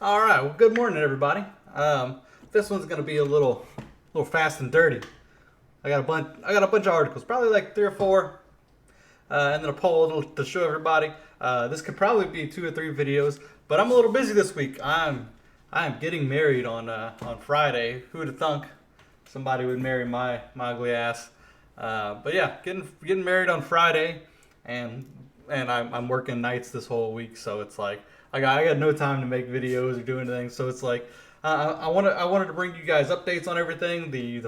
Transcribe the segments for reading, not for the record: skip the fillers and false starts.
All right. Well, good morning, everybody. This one's gonna be a little fast and dirty. I got a bunch of articles, probably like three or four, and then a poll to show everybody. This could probably be two or three videos, but I'm a little busy this week. I'm getting married on Friday. Who'd have thunk somebody would marry my ugly ass? But yeah, getting married on Friday, and I'm working nights this whole week, so it's like I got no time to make videos or do anything. So it's like I wanted to bring you guys updates on everything.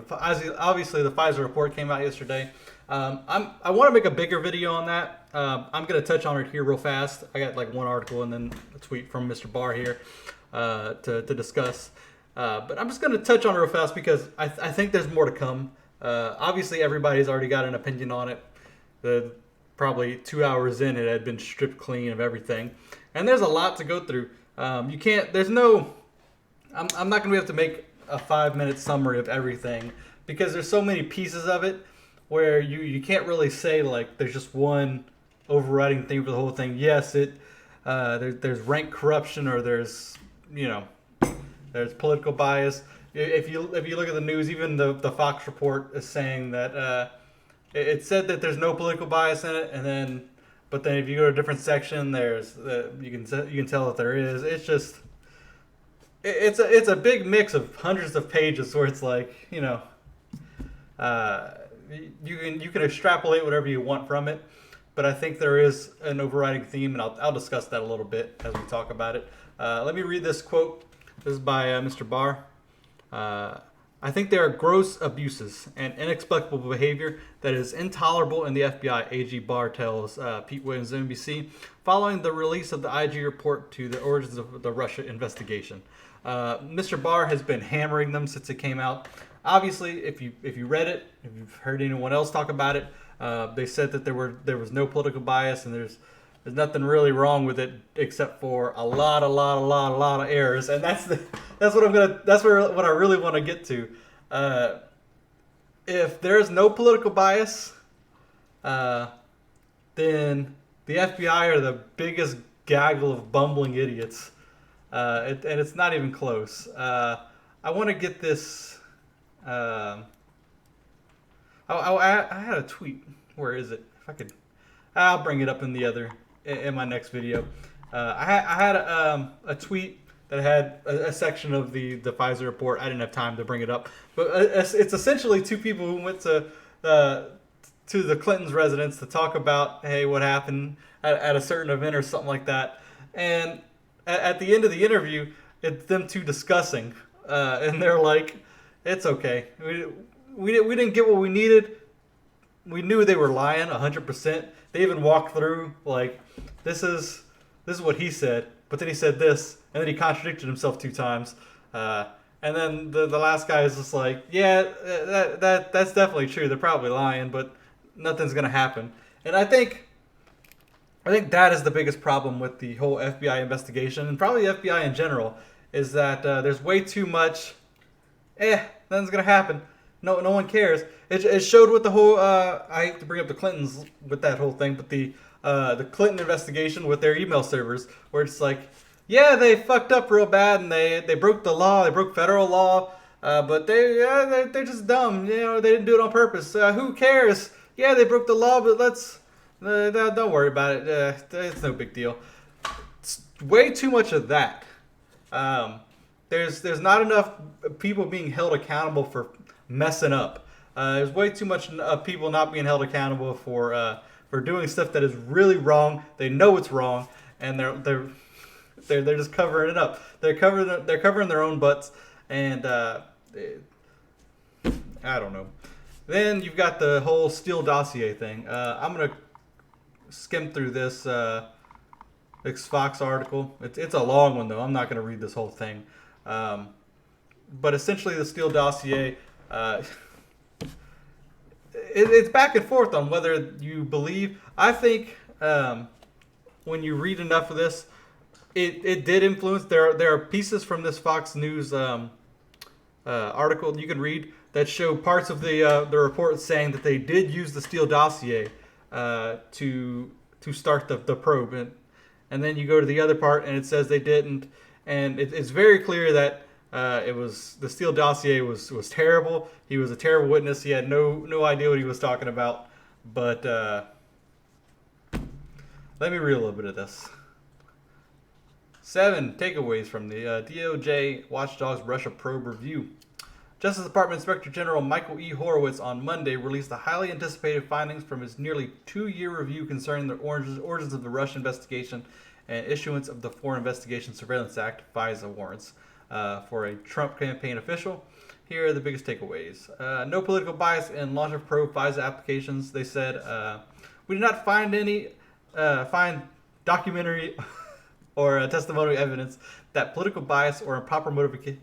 Obviously the Pfizer report came out yesterday. I want to make a bigger video on that. I'm gonna touch on it here real fast. I got like one article and then a tweet from Mr. Barr here to discuss. But I'm just gonna touch on it real fast because I think there's more to come. Obviously everybody's already got an opinion on it. Probably 2 hours in, it had been stripped clean of everything, and there's a lot to go through. You can't. There's no. I'm not gonna be able to make a 5 minute summary of everything because there's so many pieces of it where you can't really say like there's just one overriding thing for the whole thing. Yes, there's rank corruption or there's political bias. If you look at the news, even the Fox report is saying that. It said that there's no political bias in it, but then if you go to a different section, you can tell that there is. It's just it's a big mix of hundreds of pages where it's like you can extrapolate whatever you want from it, but I think there is an overriding theme, and I'll discuss that a little bit as we talk about it. Let me read this quote. This is by Mr. Barr. I think there are gross abuses and inexplicable behavior that is intolerable in the FBI, AG Barr tells Pete Williams of NBC, following the release of the IG report to the origins of the Russia investigation. Mr. Barr has been hammering them since it came out. Obviously, if you read it, if you've heard anyone else talk about it, they said that there was no political bias and there's nothing really wrong with it except for a lot of errors, and that's what I really want to get to. If there's no political bias, then the FBI are the biggest gaggle of bumbling idiots, and it's not even close. I want to get this. I had a tweet. Where is it? If I could, I'll bring it up in my next video. I had a tweet that had a section of the Pfizer report. I didn't have time to bring it up, but it's essentially two people who went to the Clintons' residence to talk about, hey, what happened at a certain event or something like that. And at the end of the interview, it's them two discussing, and they're like, it's okay. We didn't get what we needed. We knew they were lying 100%. They even walked through like, this is what he said, but then he said this, and then he contradicted himself 2 times. And then the last guy is just like, yeah, that's definitely true. They're probably lying, but nothing's gonna happen. And I think that is the biggest problem with the whole FBI investigation, and probably the FBI in general, is that there's way too much. Nothing's gonna happen. No one cares. It showed with the whole. I hate to bring up the Clintons with that whole thing, but the Clinton investigation with their email servers, where it's like, yeah, they fucked up real bad and they broke the law, they broke federal law, but they're just dumb. They didn't do it on purpose. Who cares? Yeah, they broke the law, but don't worry about it. It's no big deal. It's way too much of that. There's not enough people being held accountable for messing up. There's way too much people not being held accountable for doing stuff that is really wrong. They know it's wrong, and they're just covering it up. They're covering their own butts, and I don't know. Then you've got the whole Steele dossier thing. I'm gonna skim through this Fox article. It's a long one though. I'm not gonna read this whole thing. But essentially, the Steele dossier. It's back and forth on whether you believe. I think when you read enough of this, it did influence. There are pieces from this Fox News article you can read that show parts of the report saying that they did use the Steele dossier to start the probe, and then you go to the other part and it says they didn't. and it's very clear that it was the Steele dossier was terrible. He was a terrible witness. He had no idea what he was talking about. But let me read a little bit of this. 7 takeaways from the DOJ Watchdog's Russia probe review. Justice Department Inspector General Michael E. Horowitz on Monday released the highly anticipated findings from his nearly 2-year review concerning the origins of the Russia investigation and issuance of the Foreign Investigation Surveillance Act (FISA) warrants for a Trump campaign official. Here are the biggest takeaways. No political bias in launch of probe FISA applications. They said, we did not find any documentary or testimonial evidence that political bias or improper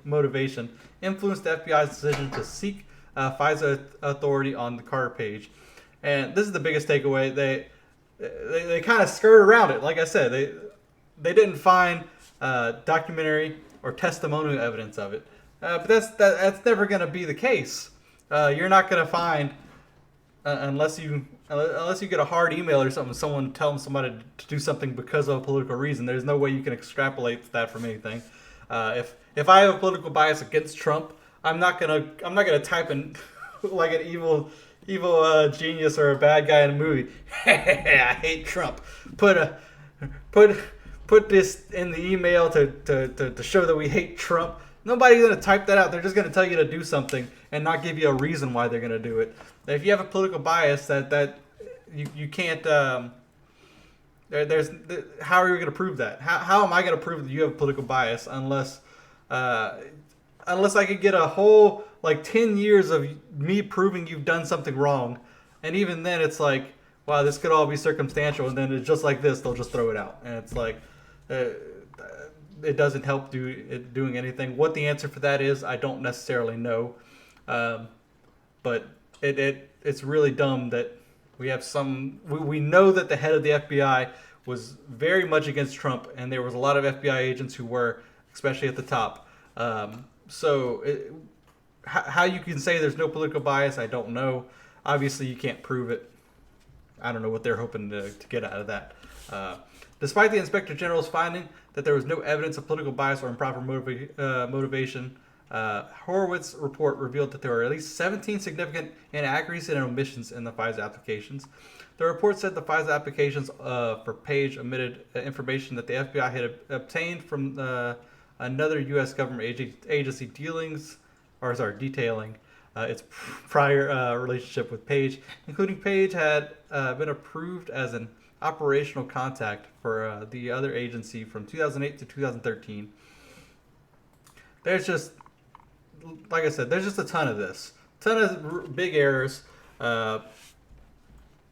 motivation influenced the FBI's decision to seek FISA authority on the Carter page. And this is the biggest takeaway. They kind of skirt around it. Like I said, they didn't find documentary or testimonial evidence of it. But that's never going to be the case. You're not going to find unless you get a hard email or something, someone telling somebody to do something because of a political reason. There's no way you can extrapolate that from anything. If I have a political bias against Trump, I'm not gonna type in like an evil genius or a bad guy in a movie. I hate Trump. Put this in the email to show that we hate Trump. Nobody's going to type that out. They're just going to tell you to do something and not give you a reason why they're going to do it. If you have a political bias, that you can't. How are you going to prove that? How am I going to prove that you have a political bias unless I could get a whole 10 years of me proving you've done something wrong, and even then it's like, wow, this could all be circumstantial, and then it's just like this, they'll just throw it out, and it's like. It doesn't help doing anything. What the answer for that is, I don't necessarily know. But it's really dumb that we have we know that the head of the FBI was very much against Trump, and there was a lot of FBI agents who were, especially at the top. How you can say there's no political bias, I don't know. Obviously, you can't prove it. I don't know what they're hoping to get out of that. Despite the Inspector General's finding that there was no evidence of political bias or improper motivation, Horowitz's report revealed that there were at least 17 significant inaccuracies and omissions in the FISA applications. The report said the FISA applications for Page omitted information that the FBI had obtained from another U.S. government agency detailing its prior relationship with Page, including Page had been approved as an operational contact for the other agency from 2008 to 2013. There's just, like I said, there's just a ton of this. Ton of big errors.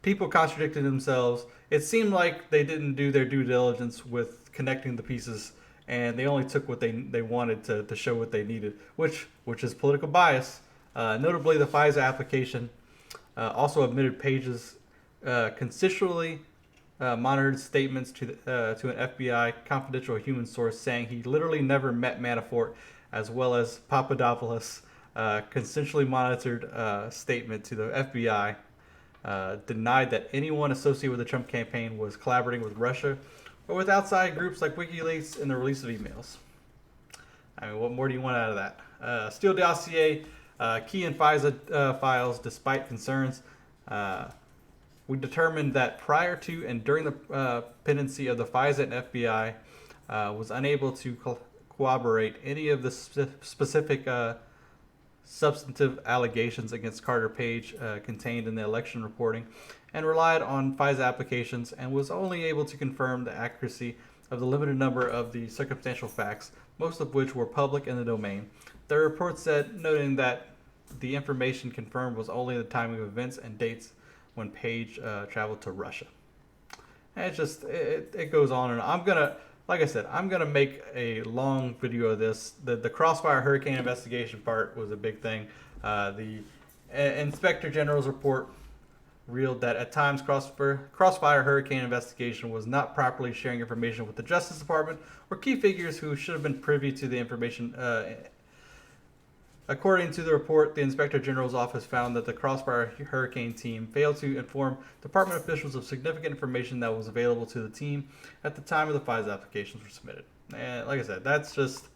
People contradicting themselves. It seemed like they didn't do their due diligence with connecting the pieces, and they only took what they wanted to show what they needed, which is political bias. Notably, the FISA application also omitted Page's consensually monitored statements to an FBI confidential human source saying he literally never met Manafort, as well as Papadopoulos' consensually monitored statement to the FBI denied that anyone associated with the Trump campaign was collaborating with Russia or with outside groups like WikiLeaks in the release of emails. I mean, what more do you want out of that? Steele dossier, key in FISA files, despite concerns. We determined that prior to and during the pendency of the FISA and FBI was unable to corroborate any of the specific substantive allegations against Carter Page contained in the election reporting, and relied on FISA applications, and was only able to confirm the accuracy of the limited number of the circumstantial facts, most of which were public in the domain. The report said, noting that the information confirmed was only the timing of events and dates when Page traveled to Russia. And it goes on, and I'm gonna make a long video of this. The Crossfire Hurricane investigation part was a big thing. The Inspector General's report revealed that at times Crossfire Hurricane investigation was not properly sharing information with the Justice Department or key figures who should have been privy to the information. According to the report, the Inspector General's office found that the Crossfire Hurricane team failed to inform department officials of significant information that was available to the team at the time of the FISA applications were submitted. And like I said, that's just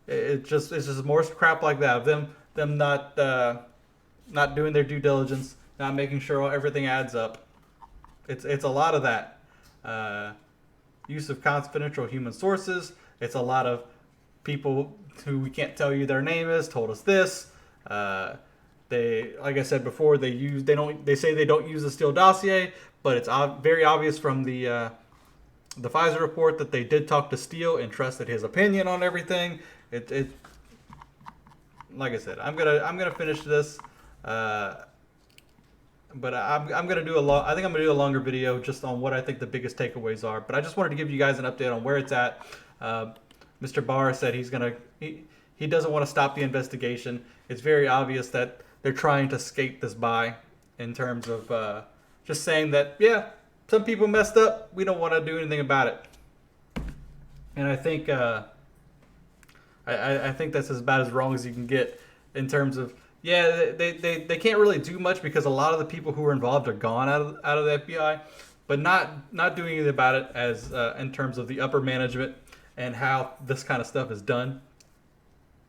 it's just more crap like that of them not doing their due diligence, not making sure everything adds up. It's a lot of that. Use of confidential human sources. It's a lot of people who we can't tell you their name is told us this. They, like I said before, they say they don't use the Steele dossier, but it's very obvious from the Pfizer report that they did talk to Steele and trusted his opinion on everything. It like I said, I'm gonna finish this, but I'm gonna do I think I'm gonna do a longer video just on what I think the biggest takeaways are. But I just wanted to give you guys an update on where it's at. Mr. Barr said he doesn't want to stop the investigation. It's very obvious that they're trying to skate this by in terms of just saying that, yeah, some people messed up. We don't want to do anything about it. And I think I think that's about as wrong as you can get in terms of, yeah, they can't really do much because a lot of the people who were involved are gone out of the FBI, but not doing anything about it as in terms of the upper management and how this kind of stuff is done.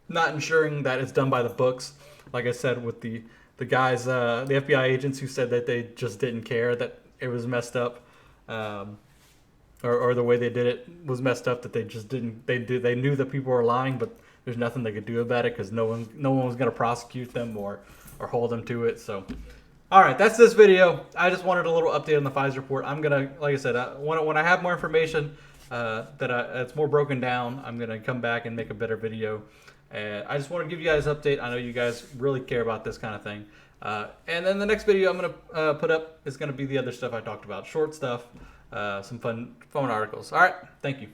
Not ensuring that it's done by the books. Like I said, with the guys, the FBI agents who said that they just didn't care that it was messed up, or the way they did it was messed up. That they just didn't. They knew that people were lying, but there's nothing they could do about it because no one was going to prosecute them or hold them to it. So, all right, that's this video. I just wanted a little update on the FISA report. I'm gonna, like I said, when I have more information it's more broken down, I'm gonna come back and make a better video. And I just want to give you guys an update. I know you guys really care about this kind of thing. And then the next video I'm going to put up is going to be the other stuff I talked about. Short stuff, some fun articles. All right. Thank you.